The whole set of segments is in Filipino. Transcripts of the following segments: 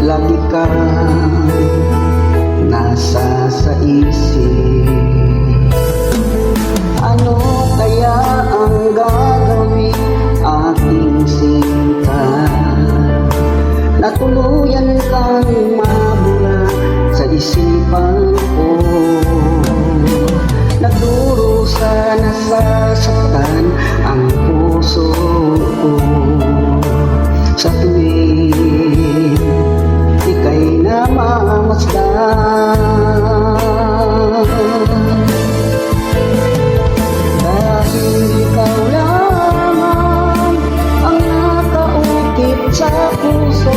lagi ka nasa sa isip. Ano kaya ang gagawin aking sinta na tuluyan kang mabura sa isipan ko? Nagdurusa na sasaktan ang puso ko sa tuwing ika'y namamasdan. Dahil ikaw lamang ang nakaukit sa puso,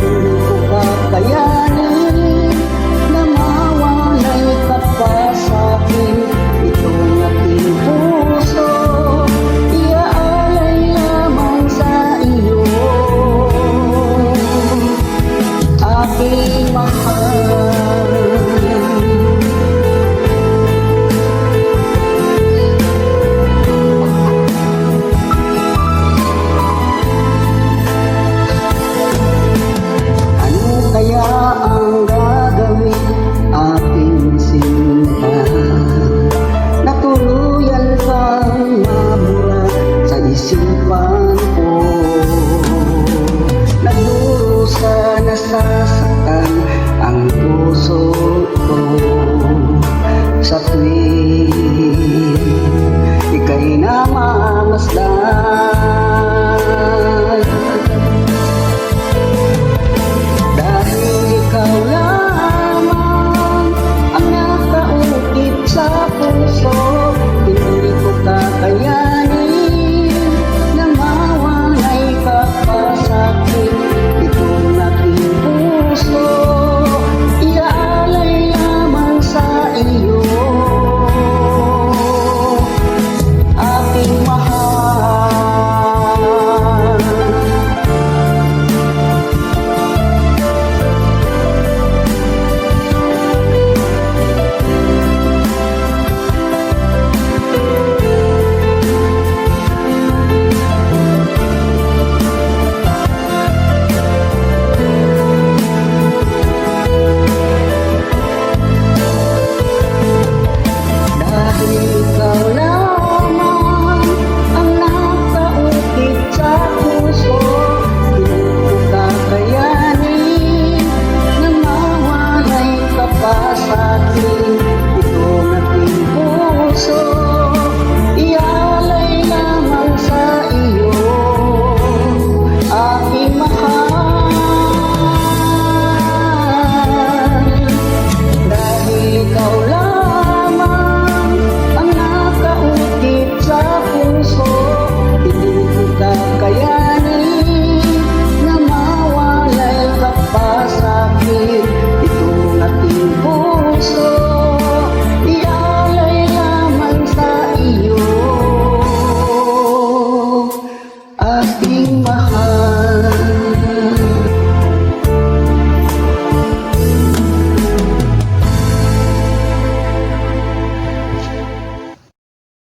hindi ko kakayanin na mawalay ka pa sa'kin. Itong aking puso iaalay lamang sa iyo, aking mahal. Ang gagawin ating sinta na tuluyan kang mabura sa isipan ko? Nagdurusa na sasaktan ang puso ko sa tuwing ika'y namamasdan. Ikaw lamang ang nakaukit sa puso, hindi ko kakayanin na mawalay ka pa sa'kin. Itong aking puso iaalay lamang sa iyo, aking mahal. Aking mahal.